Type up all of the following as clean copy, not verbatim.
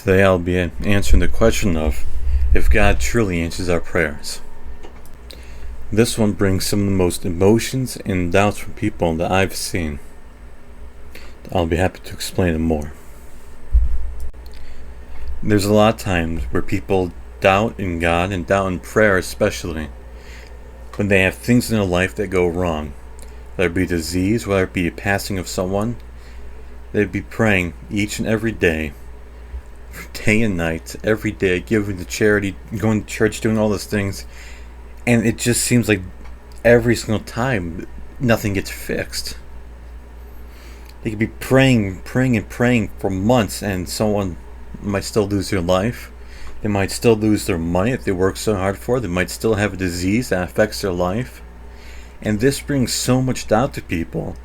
Today I'll be answering the question of if God truly answers our prayers. This one brings some of the most emotions and doubts from people that I've seen. I'll be happy to explain it more. There's a lot of times where people doubt in God and doubt in prayer, especially when they have things in their life that go wrong. Whether it be disease, whether it be a passing of someone, they'd be praying each and every day and night, every day, giving to charity, going to church, doing all those things, and it just seems like every single time nothing gets fixed. They could be praying for months, and someone might still lose their life. They might still lose their money that they worked so hard for. They might still have a disease that affects their life. And this brings so much doubt to people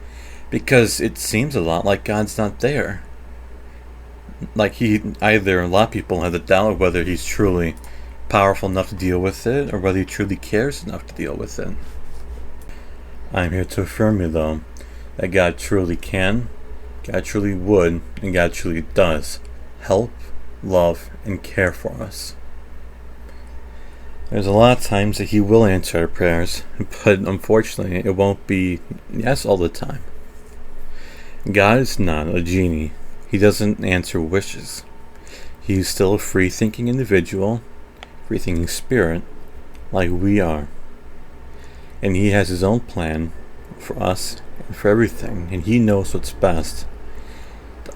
because it seems a lot like God's not there. Like a lot of people have the doubt whether he's truly powerful enough to deal with it or whether he truly cares enough to deal with it. I'm here to affirm you, though, that God truly can, God truly would, and God truly does help, love, and care for us. There's a lot of times that he will answer our prayers, but unfortunately it won't be yes all the time. God is not a genie. He doesn't answer wishes. He's still a free-thinking individual, free-thinking spirit, like we are. And he has his own plan for us and for everything, and he knows what's best.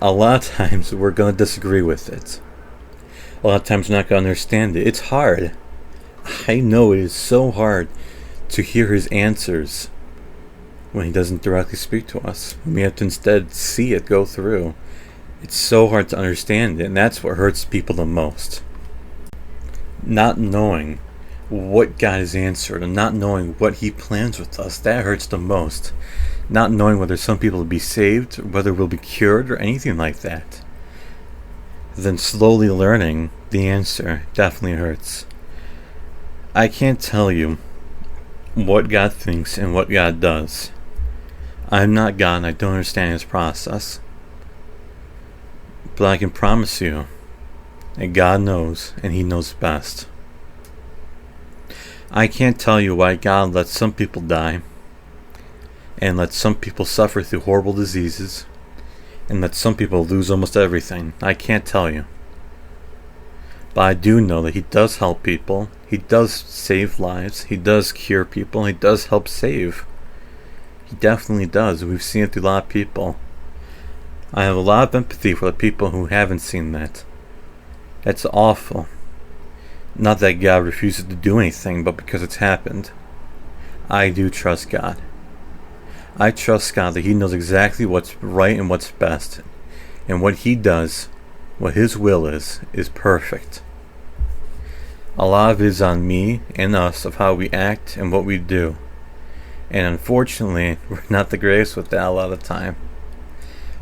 A lot of times we're going to disagree with it. A lot of times we're not going to understand it. It's hard. I know it is so hard to hear his answers when he doesn't directly speak to us. We have to instead see it go through. It's so hard to understand it, and that's what hurts people the most. Not knowing what God has answered and not knowing what he plans with us, that hurts the most. Not knowing whether some people will be saved, or whether we'll be cured, or anything like that. Then slowly learning the answer definitely hurts. I can't tell you what God thinks and what God does. I'm not God and I don't understand his process. But I can promise you that God knows, and he knows best. I can't tell you why God lets some people die, and lets some people suffer through horrible diseases, and lets some people lose almost everything. I can't tell you. But I do know that he does help people, he does save lives, he does cure people, he does help save. He definitely does. We've seen it through a lot of people. I have a lot of empathy for the people who haven't seen that. That's awful. Not that God refuses to do anything, but because it's happened. I do trust God. I trust God that he knows exactly what's right and what's best. And what he does, what his will is perfect. A lot of it is on me and us of how we act and what we do. And unfortunately, we're not the greatest with that a lot of the time.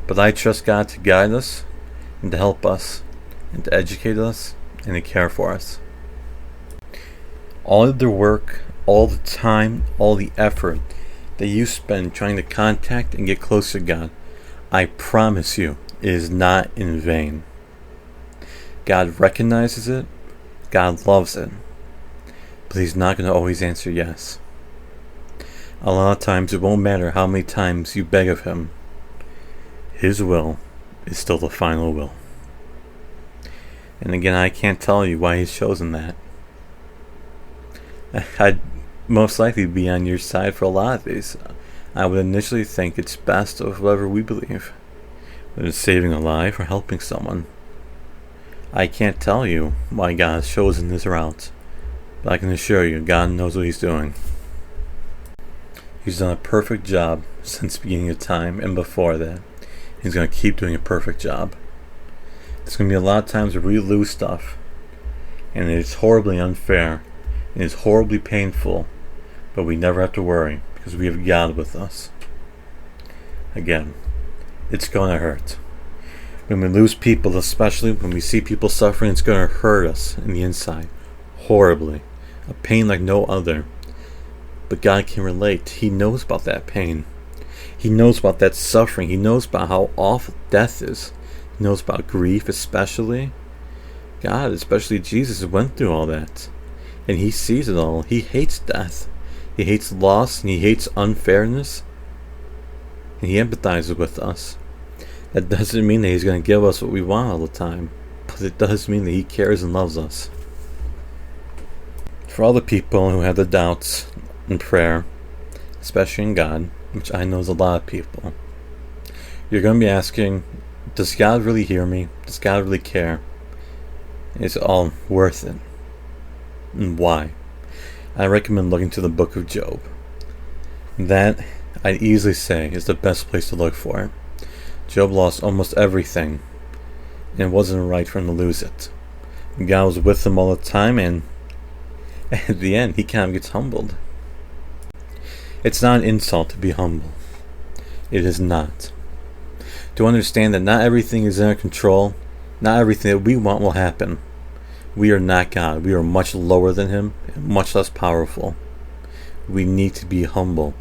But I trust God to guide us, and to help us, and to educate us, and to care for us. All of the work, all the time, all the effort that you spend trying to contact and get closer to God, I promise you, it is not in vain. God recognizes it, God loves it, but he's not going to always answer yes. A lot of times it won't matter how many times you beg of him. His will is still the final will. And again, I can't tell you why he's chosen that. I'd most likely be on your side for a lot of these. I would initially think it's best of whoever we believe, whether it's saving a life or helping someone. I can't tell you why God has chosen this route, but I can assure you God knows what he's doing. He's done a perfect job since the beginning of time and before that. He's going to keep doing a perfect job. There's going to be a lot of times where we lose stuff, and it's horribly unfair, and it's horribly painful, but we never have to worry because we have God with us. Again, it's going to hurt. When we lose people, especially when we see people suffering, it's going to hurt us in the inside, horribly, a pain like no other. But God can relate. He knows about that pain. He knows about that suffering. He knows about how awful death is. He knows about grief especially. God, especially Jesus, went through all that. And he sees it all. He hates death. He hates loss and he hates unfairness. And he empathizes with us. That doesn't mean that he's going to give us what we want all the time. But it does mean that he cares and loves us. For all the people who have the doubts in prayer, especially in God, which I know is a lot of people, you're going to be asking, does God really hear me? Does God really care? Is it all worth it? And why? I recommend looking to the book of Job. That, I'd easily say, is the best place to look for it. Job lost almost everything, and it wasn't right for him to lose it. God was with him all the time, and at the end, he kind of gets humbled. It's not an insult to be humble. It is not. To understand that not everything is in our control, not everything that we want will happen. We are not God. We are much lower than him, and much less powerful. We need to be humble.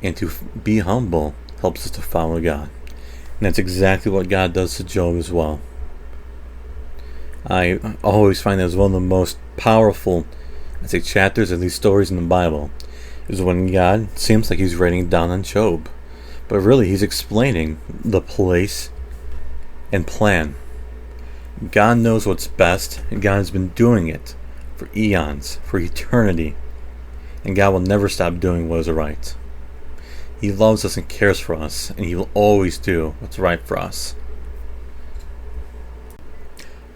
And to be humble helps us to follow God. And that's exactly what God does to Job as well. I always find that as one of the most powerful, chapters of these stories in the Bible, is when God seems like he's writing down on Job. But really, he's explaining the place and plan. God knows what's best, and God has been doing it for eons, for eternity. And God will never stop doing what is right. He loves us and cares for us, and he will always do what's right for us.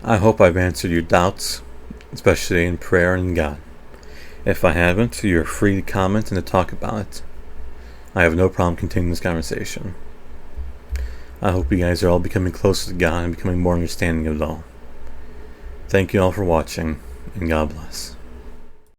I hope I've answered your doubts, especially in prayer and God. If I haven't, you're free to comment and to talk about it. I have no problem continuing this conversation. I hope you guys are all becoming closer to God and becoming more understanding of it all. Thank you all for watching, and God bless.